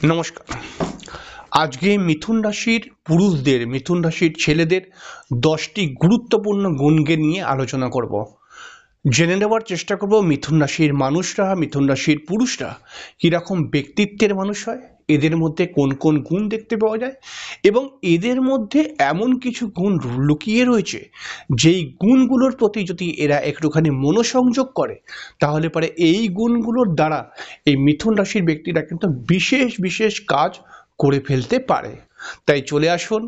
নমস্কার। আজকে মিথুন রাশির পুরুষদের, মিথুন রাশির ছেলেদের 10টি গুরুত্বপূর্ণ গুণকে নিয়ে আলোচনা করব। জেনে নেওয়ার চেষ্টা করব মিথুন রাশির মানুষরা, মিথুন রাশির পুরুষরা কীরকম ব্যক্তিত্বের মানুষ হয়, এদের মধ্যে কোন কোন গুণ দেখতে পাওয়া যায় এবং এদের মধ্যে এমন কিছু গুণ লুকিয়ে রয়েছে যেই গুণগুলোর প্রতি যদি এরা একটুখানি মনোসংযোগ করে তাহলে পরে এই গুণগুলোর দ্বারা এই মিথুন রাশির ব্যক্তিরা কিন্তু বিশেষ বিশেষ কাজ করে ফেলতে পারে। তাই চলে আসুন,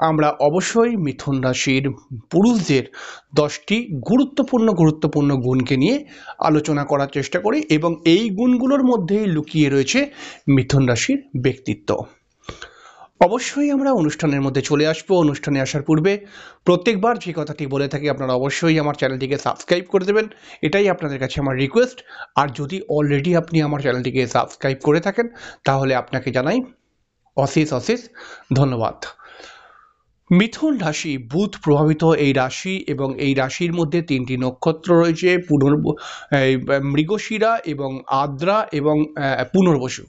আমরা অবশ্যই মিথুন রাশির পুরুষদের 10টি গুরুত্বপূর্ণ গুণকে নিয়ে আলোচনা করার চেষ্টা করি এবং এই গুণগুলোর মধ্যেই লুকিয়ে রয়েছে মিথুন রাশির ব্যক্তিত্ব। অবশ্যই আমরা অনুষ্ঠানের মধ্যে চলে আসবো। অনুষ্ঠানে আসার পূর্বে প্রত্যেকবার যে কথাটি বলে থাকি, আপনারা অবশ্যই আমার চ্যানেলটিকে সাবস্ক্রাইব করে দেবেন, এটাই আপনাদের কাছে আমার রিকোয়েস্ট। আর যদি অলরেডি আপনি আমার চ্যানেলটিকে সাবস্ক্রাইব করে থাকেন তাহলে আপনাকে জানাই অশেষ অশেষ ধন্যবাদ। মিথুন রাশি বুধ প্রভাবিত এই রাশি এবং এই রাশির মধ্যে 3টি নক্ষত্র রয়েছে, মৃগশিরা এবং আদ্রা এবং পুনর্বসু।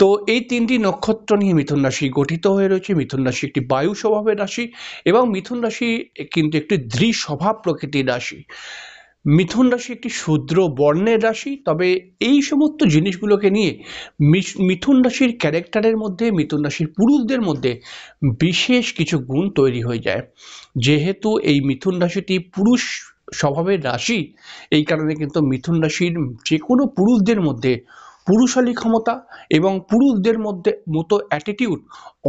তো এই 3টি নক্ষত্র নিয়ে মিথুন রাশি গঠিত হয়ে রয়েছে। মিথুন রাশি একটি বায়ু স্বভাবের রাশি এবং মিথুন রাশি কিন্তু একটি দৃঢ় স্বভাব প্রকৃতির রাশি। মিথুন রাশি একটি শূদ্র বর্ণের রাশি, তবে এই সমস্ত জিনিসগুলোকে নিয়ে মিথুন রাশির ক্যারেক্টারের মধ্যে, মিথুন রাশির পুরুষদের মধ্যে বিশেষ কিছু গুণ তৈরি হয়ে যায়। যেহেতু এই মিথুন রাশিটি পুরুষ স্বভাবের রাশি, এই কারণে কিন্তু মিথুন রাশির যে কোনো পুরুষদের মধ্যে পুরুষালী ক্ষমতা এবং পুরুষদের মধ্যে মতো অ্যাটিটিউড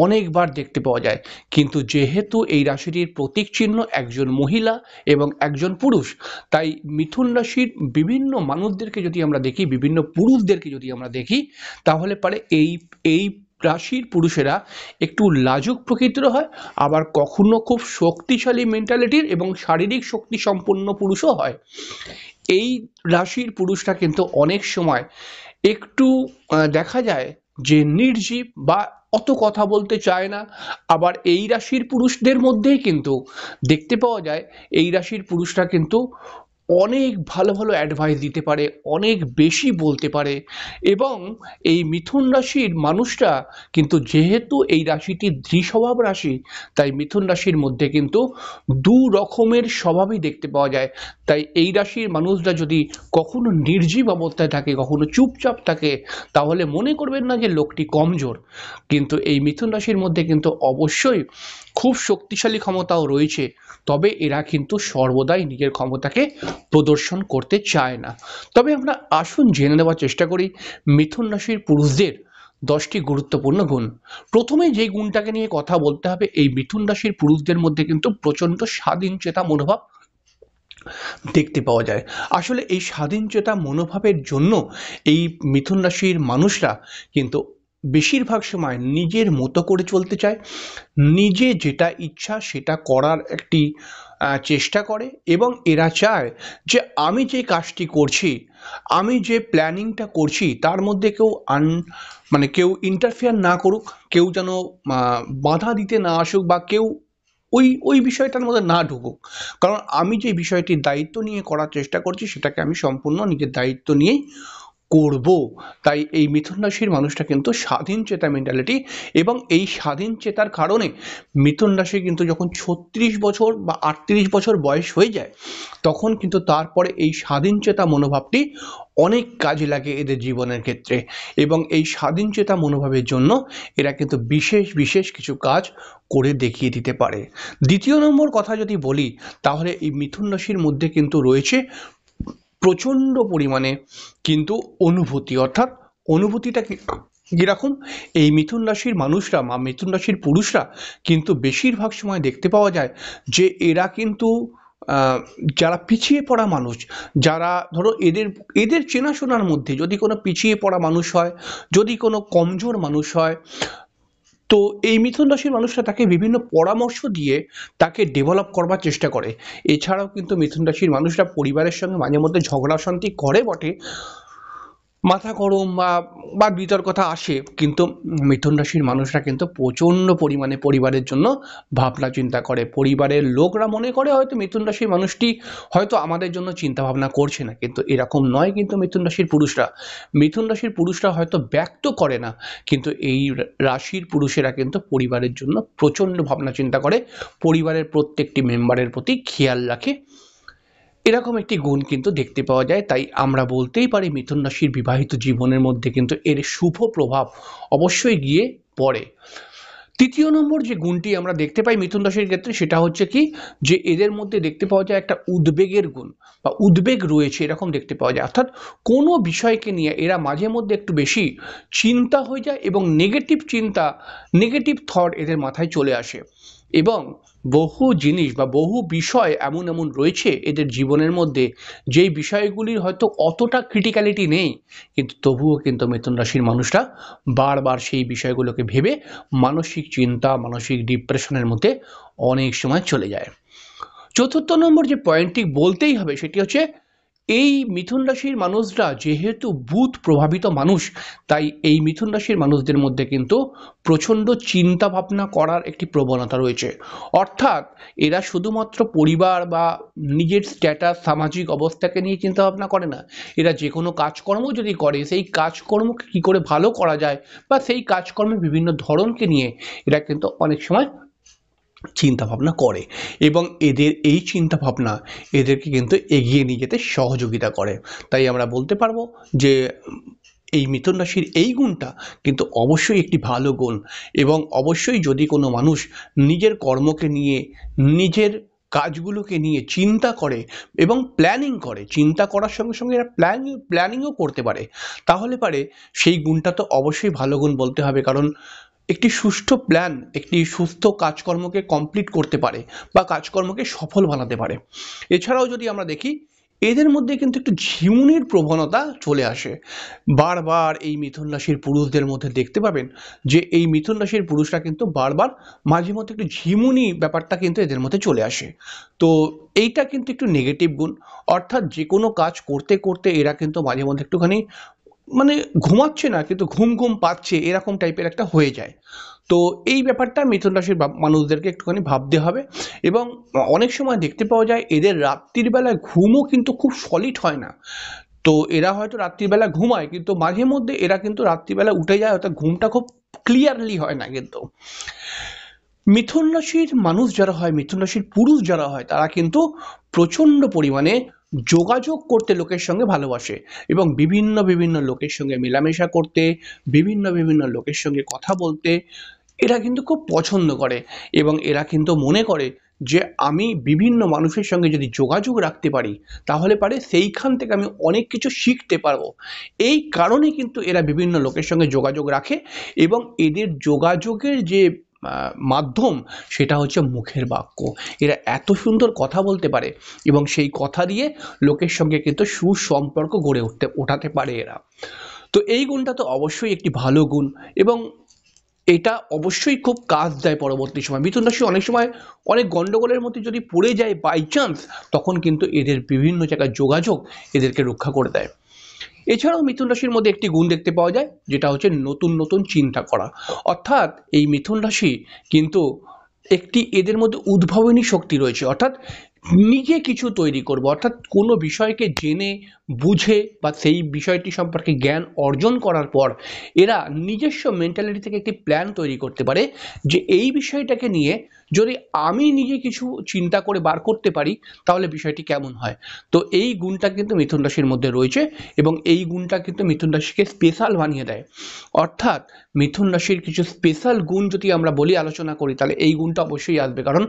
অনেকবার দেখতে পাওয়া যায়। কিন্তু যেহেতু এই রাশিটির প্রতীক চিহ্ন একজন মহিলা এবং একজন পুরুষ, তাই মিথুন রাশির বিভিন্ন মানুষদেরকে যদি আমরা দেখি, বিভিন্ন পুরুষদেরকে যদি আমরা দেখি, তাহলে পারে এই রাশির পুরুষেরা একটু লাজুক প্রকৃতির হয়, আবার কখনো খুব শক্তিশালী মেন্টালিটির এবং শারীরিক শক্তি সম্পন্ন পুরুষও হয়। এই রাশির পুরুষরা কিন্তু অনেক সময় একটু দেখা যায় যে নির্জীব বা অত কথা বলতে চায় না। আবার এই রাশির পুরুষদের মধ্যেই কিন্তু দেখতে পাওয়া যায় এই রাশির পুরুষরা কিন্তু অনেক ভালো ভালো অ্যাডভাইস দিতে পারে, অনেক বেশি বলতে পারে। এবং এই মিথুন রাশির মানুষরা কিন্তু, যেহেতু এই রাশিটি দ্বিস্বভাব রাশি, তাই মিথুন রাশির মধ্যে কিন্তু দু রকমের স্বভাবই দেখতে পাওয়া যায়। তাই এই রাশির মানুষরা যদি কখনো নির্জীব অবস্থায় থাকে, কখনো চুপচাপ থাকে, তাহলে মনে করবেন না যে লোকটি কমজোর। কিন্তু এই মিথুন রাশির মধ্যে কিন্তু অবশ্যই খুব শক্তিশালী ক্ষমতাও রয়েছে, তবে এরা কিন্তু সর্বদাই নিজের ক্ষমতাকে প্রদর্শন করতে চায় না। তবে আমরা আসুন জেনে নেওয়ার চেষ্টা করি মিথুন রাশির পুরুষদের 10টি গুরুত্বপূর্ণ গুণ। প্রথমে যে গুণটাকে নিয়ে কথা বলতে হবে, এই মিথুন রাশির পুরুষদের মধ্যে কিন্তু প্রচণ্ড স্বাধীনচেতা মনোভাব দেখতে পাওয়া যায়। আসলে এই স্বাধীনচেতা মনোভাবের জন্য এই মিথুন রাশির মানুষরা কিন্তু বেশিরভাগ সময় নিজের মতো করে চলতে চায়, নিজে যেটা ইচ্ছা সেটা করার একটি চেষ্টা করে এবং এরা চায় যে আমি যে কাজটি করছি, আমি যে প্ল্যানিংটা করছি, তার মধ্যে কেউ ইন্টারফেয়ার না করুক, কেউ যেন বাধা দিতে না আসুক বা কেউ ওই বিষয়টার মধ্যে না ঢুকুক। কারণ আমি যে বিষয়টির দায়িত্ব নিয়ে করার চেষ্টা করছি সেটাকে আমি সম্পূর্ণ নিজের দায়িত্ব নিয়েই করব। তাই এই মিথুন রাশির মানুষটা কিন্তু স্বাধীন চেতা মেন্টালিটি, এবং এই স্বাধীন চেতার কারণে মিথুন রাশি কিন্তু যখন 36 বছর বা 38 বছর বয়স হয়ে যায়, তখন কিন্তু তারপরে এই স্বাধীন চেতা মনোভাবটি অনেক কাজে লাগে এদের জীবনের ক্ষেত্রে। এবং এই স্বাধীন চেতা মনোভাবের জন্য এরা কিন্তু বিশেষ বিশেষ কিছু কাজ করে দেখিয়ে দিতে পারে। দ্বিতীয় নম্বর কথা যদি বলি, তাহলে এই মিথুন রাশির মধ্যে কিন্তু রয়েছে প্রচণ্ড পরিমাণে কিন্তু অনুভূতি। অর্থাৎ অনুভূতিটা কীরকম, এই মিথুন রাশির মানুষরা বা মিথুন রাশির পুরুষরা কিন্তু বেশিরভাগ সময় দেখতে পাওয়া যায় যে এরা কিন্তু যারা পিছিয়ে পড়া মানুষ, যারা ধরো এদের চেনাশোনার মধ্যে যদি কোনো পিছিয়ে পড়া মানুষ হয়, যদি কোনো কমজোর মানুষ হয়, তো এই মিথুন রাশির মানুষরা তাকে বিভিন্ন পরামর্শ দিয়ে তাকে ডেভেলপ করবার চেষ্টা করে। এছাড়াও কিন্তু মিথুন রাশির মানুষরা পরিবারের সঙ্গে মাঝে মধ্যে ঝগড়া অশান্তি করে বটে, মাথা গরম বা বিতর্কতা আসে, কিন্তু মিথুন রাশির মানুষরা কিন্তু প্রচণ্ড পরিমাণে পরিবারের জন্য ভাবনা চিন্তা করে। পরিবারের লোকরা মনে করে হয়তো মিথুন রাশির মানুষটি হয়তো আমাদের জন্য চিন্তা ভাবনা করছে না, কিন্তু এরকম নয়। কিন্তু মিথুন রাশির পুরুষরা হয়তো ব্যক্ত করে না, কিন্তু এই রাশির পুরুষেরা কিন্তু পরিবারের জন্য প্রচণ্ড ভাবনা চিন্তা করে, পরিবারের প্রত্যেকটি মেম্বারের প্রতি খেয়াল রাখে। এরকম একটি গুণ কিন্তু দেখতে পাওয়া যায়। তাই আমরা বলতেই পারি মিথুন রাশির বিবাহিত জীবনের মধ্যে কিন্তু এর শুভ প্রভাব অবশ্যই গিয়ে পড়ে। তৃতীয় নম্বর যে গুণটি আমরা দেখতে পাই মিথুন রাশির ক্ষেত্রে, সেটা হচ্ছে কি, যে এদের মধ্যে দেখতে পাওয়া যায় একটা উদ্বেগের গুণ বা উদ্বেগ রয়েছে, এরকম দেখতে পাওয়া যায়। অর্থাৎ কোনো বিষয়কে নিয়ে এরা মাঝে মধ্যে একটু বেশি চিন্তা হয়ে যায় এবং নেগেটিভ থট এদের মাথায় চলে আসে। এবং বহু জিনিস বা বহু বিষয় এমন এমন রয়েছে এদের জীবনের মধ্যে, যেই বিষয়গুলির হয়তো অতটা ক্রিটিক্যালিটি নেই, কিন্তু তবুও কিন্তু মিথুন রাশির মানুষরা বারবার সেই বিষয়গুলোকে ভেবে মানসিক চিন্তা, মানসিক ডিপ্রেশনের মধ্যে অনেক সময় চলে যায়। চতুর্থ নম্বর যে পয়েন্টটি বলতেই হবে সেটি হচ্ছে, এই মিথুন রাশির মানুষরা যেহেতু বুধ প্রভাবিত মানুষ, তাই এই মিথুন রাশির মানুষদের মধ্যে কিন্তু প্রচণ্ড চিন্তা ভাবনা করার একটি প্রবণতা রয়েছে। অর্থাৎ এরা শুধুমাত্র পরিবার বা নিজের স্ট্যাটাস, সামাজিক অবস্থাকে নিয়ে চিন্তা ভাবনা করে না। এরা যে কোনো কাজকর্ম যদি করে, সেই কাজকর্মকে কী করে ভালো করা যায় বা সেই কাজকর্মের বিভিন্ন ধরনকে নিয়ে এরা কিন্তু অনেক সময় চিন্তা ভাবনা করে, এবং এদের এই চিন্তা ভাবনা এদেরকে কিন্তু এগিয়ে নিয়ে যেতে সহযোগিতা করে। তাই আমরা বলতে পারবো যে এই মিথুন রাশির এই গুণটা কিন্তু অবশ্যই একটি ভালো গুণ। এবং অবশ্যই যদি কোনো মানুষ নিজের কর্মকে নিয়ে, নিজের কাজগুলোকে নিয়ে চিন্তা করে এবং প্ল্যানিং করে, চিন্তা করার সঙ্গে সঙ্গে এরা প্ল্যানিংও করতে পারে, তাহলে পারে সেই গুণটা তো অবশ্যই ভালো গুণ বলতে হবে। কারণ একটি সুষ্ঠু প্ল্যান একটি সুস্থ কাজকর্মকে কমপ্লিট করতে পারে বা কাজকর্মকে সফল বানাতে পারে। এছাড়াও যদি আমরা দেখি, এদের মধ্যে কিন্তু একটু ঝিমুনির প্রবণতা চলে আসে। বারবার এই মিথুন রাশির পুরুষদের মধ্যে দেখতে পাবেন যে এই মিথুন রাশির পুরুষরা কিন্তু বারবার মাঝে মধ্যে একটু ঝিমুনি ব্যাপারটা কিন্তু এদের মধ্যে চলে আসে। তো এইটা কিন্তু একটু নেগেটিভ গুণ। অর্থাৎ যে কোনো কাজ করতে করতে এরা কিন্তু মাঝে মধ্যে একটুখানি মানে ঘুমাচ্ছে না, কিন্তু ঘুম ঘুম পাচ্ছে, এরকম টাইপের একটা হয়ে যায়। তো এই ব্যাপারটা মিথুন রাশির মানুষদেরকে একটুখানি ভাবতে হবে। এবং অনেক সময় দেখতে পাওয়া যায় এদের রাত্রির বেলায় ঘুমও কিন্তু খুব সলিড হয় না। তো এরা হয়তো রাত্রিবেলা ঘুমায়, কিন্তু মাঝে মধ্যে এরা কিন্তু রাত্রিবেলা উঠে যায়, অর্থাৎ ঘুমটা খুব ক্লিয়ারলি হয় না। কিন্তু মিথুন রাশির মানুষ যারা হয়, মিথুন রাশির পুরুষ যারা হয়, তারা কিন্তু প্রচণ্ড পরিমাণে যোগাযোগ করতে লোকের সঙ্গে ভালোবাসে এবং বিভিন্ন বিভিন্ন লোকের সঙ্গে মেলামেশা করতে, বিভিন্ন বিভিন্ন লোকের সঙ্গে কথা বলতে এরা কিন্তু খুব পছন্দ করে। এবং এরা কিন্তু মনে করে যে আমি বিভিন্ন মানুষের সঙ্গে যদি যোগাযোগ রাখতে পারি, তাহলে পারে সেইখান থেকে আমি অনেক কিছু শিখতে পারবো। এই কারণে কিন্তু এরা বিভিন্ন লোকের সঙ্গে যোগাযোগ রাখে, এবং এদের যোগাযোগের যে মাধ্যম, সেটা হচ্ছে মুখের বাক্য। এরা এত সুন্দর কথা বলতে পারে এবং সেই কথা দিয়ে লোকের সঙ্গে কিন্তু সুসম্পর্ক গড়ে ওঠাতে পারে এরা। তো এই গুণটা তো অবশ্যই একটি ভালো গুণ, এবং এটা অবশ্যই খুব কাজ দেয় পরবর্তী সময়। মিথুন রাশি অনেক সময় অনেক গন্ডগোলের মধ্যে যদি পড়ে যায় বাই চান্স, তখন কিন্তু এদের বিভিন্ন জায়গায় যোগাযোগ এদেরকে রক্ষা করে দেয়। এছাড়াও মিথুন রাশির মধ্যে একটি গুণ দেখতে পাওয়া যায়, যেটা হচ্ছে নতুন নতুন চিন্তা করা। অর্থাৎ এই মিথুন রাশি কিন্তু একটি এদের মধ্যে উদ্ভাবনী শক্তি রয়েছে। অর্থাৎ নিজে কিছু তৈরি করবো, অর্থাৎ কোনো বিষয়কে জেনে বুঝে বা সেই বিষয়টি সম্পর্কে জ্ঞান অর্জন করার পর এরা নিজস্ব মেন্টালিটি থেকে একটি প্ল্যান তৈরি করতে পারে, যে এই বিষয়টাকে নিয়ে যদি আমি নিজে কিছু চিন্তা করে বার করতে পারি, তাহলে বিষয়টি কেমন হয়। তো এই গুণটা কিন্তু মিথুন রাশির মধ্যে রয়েছে, এবং এই গুণটা কিন্তু মিথুন রাশিকে স্পেশাল বানিয়ে দেয়। অর্থাৎ মিথুন রাশির কিছু স্পেশাল গুণ যদি আমরা বলি, আলোচনা করি, তাহলে এই গুণটা অবশ্যই আসবে। কারণ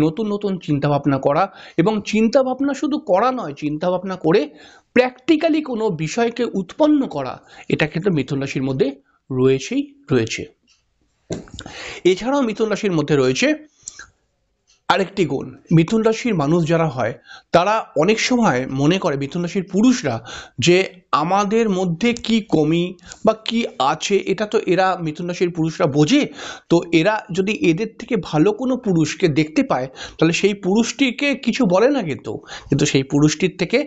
নতুন নতুন চিন্তাভাবনা করা, এবং চিন্তাভাবনা শুধু করা নয়, চিন্তাভাবনা করে প্র্যাকটিক্যালি কোনো বিষয়কে উৎপন্ন করা, এটা কিন্তু মিথুন রাশির মধ্যে রয়েছে। এছাড়াও মিথুন রাশির মধ্যে রয়েছে আরেকটি গুণ, মিথুন রাশির মানুষ যারা হয় তারা অনেক সময় মনে করে, মিথুন রাশির পুরুষরা, যে আমাদের মধ্যে কি কমি বা কি আছে এটা তো এরা মিথুন রাশির পুরুষরা বোঝে। তো এরা যদি এদের থেকে ভালো কোনো পুরুষকে দেখতে পায় তাহলে সেই পুরুষটিকে কিছু বলে না, কিন্তু কিন্তু সেই পুরুষটির থেকে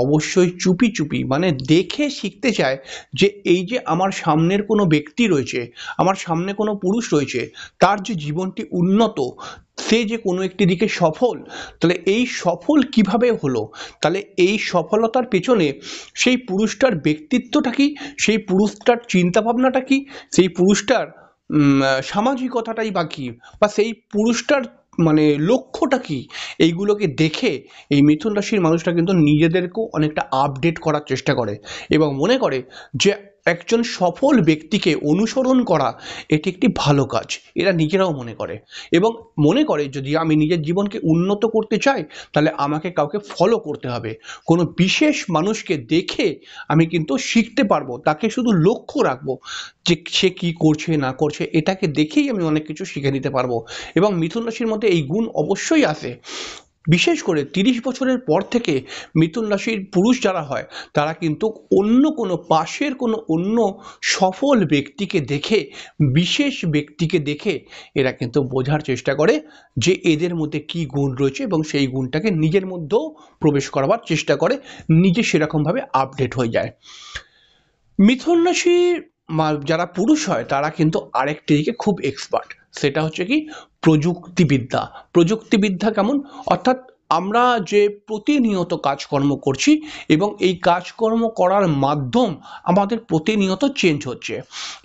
অবশ্যই চুপি চুপি মানে দেখে শিখতে চায় যে এই যে আমার সামনের কোনো ব্যক্তি রয়েছে, আমার সামনে কোনো পুরুষ রয়েছে, তার যে জীবনটি উন্নত, সে যে কোনো একটি দিকে সফল, তাহলে এই সফল কিভাবে হলো, তাহলে এই সফলতার পেছনে সেই পুরুষটার ব্যক্তিত্বটা কি, সেই পুরুষটার চিন্তাভাবনাটা কি, সেই পুরুষটার সামাজিকতাটাই বা কি, বা সেই পুরুষটার মানে লক্ষ্যটা কি, এইগুলোকে দেখে এই মিথুন রাশির মানুষরা কিন্তু নিজেদেরকেও অনেকটা আপডেট করার চেষ্টা করে এবং মনে করে যে একজন সফল ব্যক্তিকে অনুসরণ করা এটি একটি ভালো কাজ, এরা নিজেরাও মনে করে এবং মনে করে যদি আমি নিজের জীবনকে উন্নত করতে চাই তাহলে আমাকে কাউকে ফলো করতে হবে, কোনো বিশেষ মানুষকে দেখে আমি কিন্তু শিখতে পারবো, তাকে শুধু লক্ষ্য রাখবো যে সে কি করছে না করছে, এটাকে দেখেই আমি অনেক কিছু শিখে নিতে পারবো। এবং মিথুন রাশির মধ্যে এই গুণ অবশ্যই আসে। বিশেষ করে 30 বছরের পর থেকে মিথুন রাশির পুরুষ যারা হয় তারা কিন্তু অন্য কোনো পাশের কোনো অন্য সফল ব্যক্তিকে দেখে, বিশেষ ব্যক্তিকে দেখে এরা কিন্তু বোঝার চেষ্টা করে যে এদের মধ্যে কি গুণ রয়েছে এবং সেই গুণটাকে নিজের মধ্যেও প্রবেশ করাবার চেষ্টা করে, নিজে সেরকমভাবে আপডেট হয়ে যায়। মিথুন রাশির যারা পুরুষ হয় তারা কিন্তু আরেকটি দিকে খুব এক্সপার্ট, সেটা হচ্ছে কি প্রযুক্তিবিদ্যা। প্রযুক্তিবিদ্যা কেমন, অর্থাৎ আমরা যে প্রতিনিয়ত কাজকর্ম করছি এবং এই কাজকর্ম করার মাধ্যম আমাদের প্রতিনিয়ত চেঞ্জ হচ্ছে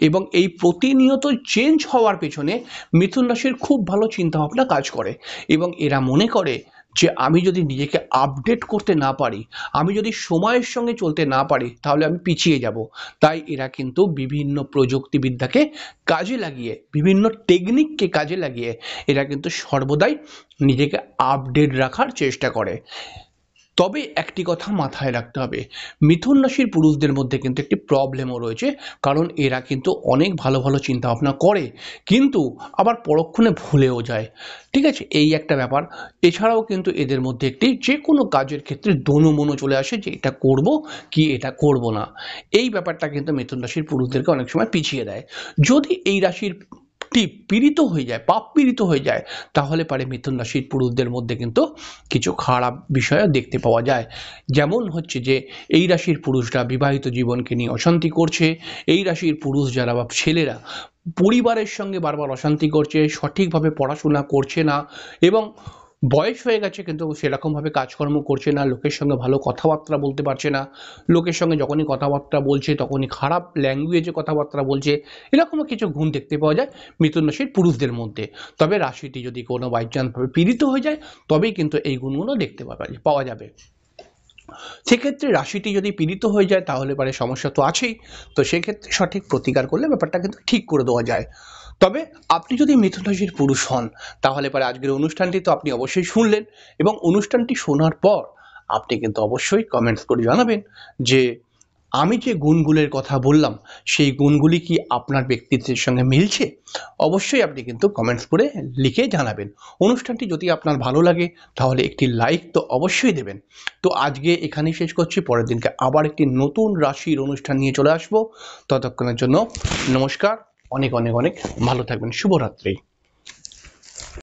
এবং এই প্রতিনিয়ত চেঞ্জ হওয়ার পেছনে মিথুন রাশির খুব ভালো চিন্তাভাবনা কাজ করে এবং এরা মনে করে যে আমি যদি নিজেকে আপডেট করতে না পারি, আমি যদি সময়ের সঙ্গে চলতে না পারি তাহলে আমি পিছিয়ে যাব। তাই এরা কিন্তু বিভিন্ন প্রযুক্তিবিদ্যাকে কাজে লাগিয়ে, বিভিন্ন টেকনিককে কাজে লাগিয়ে এরা কিন্তু সর্বদাই নিজেকে আপডেট রাখার চেষ্টা করে। তবে একটি কথা মাথায় রাখতে হবে, মিথুন রাশির পুরুষদের মধ্যে কিন্তু একটি প্রবলেমও রয়েছে, কারণ এরা কিন্তু অনেক ভালো ভালো চিন্তাভাবনা করে কিন্তু আবার পরক্ষণে ভুলেও যায়, ঠিক আছে, এই একটা ব্যাপার। এছাড়াও কিন্তু এদের মধ্যে একটি যে কোনো কাজের ক্ষেত্রে দোনোমনো চলে আসে যে এটা করব কি এটা করব না, এই ব্যাপারটা কিন্তু মিথুন রাশির পুরুষদেরকে অনেক সময় পিছিয়ে দেয়। যদি এই রাশির পীড়িত হয়ে যায়, পাপ পীড়িত হয়ে যায়, তাহলে পারে মিথুন রাশির পুরুষদের মধ্যে কিন্তু কিছু খারাপ বিষয়ও দেখতে পাওয়া যায়। যেমন হচ্ছে যে এই রাশির পুরুষরা বিবাহিত জীবনকে নিয়ে অশান্তি করছে, এই রাশির পুরুষ যারা বা ছেলেরা পরিবারের সঙ্গে বারবার অশান্তি করছে, সঠিকভাবে পড়াশোনা করছে না এবং বয়স হয়ে গেছে কিন্তু সেরকমভাবে কাজকর্ম করছে না, লোকের সঙ্গে ভালো কথাবার্তা বলতে পারছে না, লোকের সঙ্গে যখনই কথাবার্তা বলছে তখনই খারাপ ল্যাঙ্গুয়েজে কথাবার্তা বলছে, এরকমও কিছু গুণ দেখতে পাওয়া যায় মিথুন রাশির পুরুষদের মধ্যে। তবে রাশিটি যদি কোনো বাইচান্সভাবে পীড়িত হয়ে যায় তবেই কিন্তু এই গুণগুলো দেখতে পাওয়া যাবে। সেক্ষেত্রে রাশিটি যদি পীড়িত হয়ে যায় তাহলে পারে সমস্যা তো আছেই, তো সেক্ষেত্রে সঠিক প্রতিকার করলে ব্যাপারটা কিন্তু ঠিক করে দেওয়া যায়। তবে আপনি যদি মিথুন রাশির পুরুষ হন তাহলে পরে আজকের অনুষ্ঠানটি তো আপনি অবশ্যই শুনলেন এবং অনুষ্ঠানটি শোনার পর আপনি কিন্তু অবশ্যই কমেন্টস করে জানাবেন যে আমি যে গুণগুলোর কথা বললাম সেই গুণগুলি কি আপনার ব্যক্তিত্বের সঙ্গে মিলছে। অবশ্যই আপনি কিন্তু কমেন্টস করে লিখে জানাবেন। অনুষ্ঠানটি যদি আপনার ভালো লাগে তাহলে একটি লাইক তো অবশ্যই দেবেন। তো আজকে এখানেই শেষ করছি, পরের দিনকে আবার একটি নতুন রাশির অনুষ্ঠান নিয়ে চলে আসবো। ততক্ষণের জন্য নমস্কার, অনেক অনেক অনেক ভালো থাকবেন, শুভরাত্রি।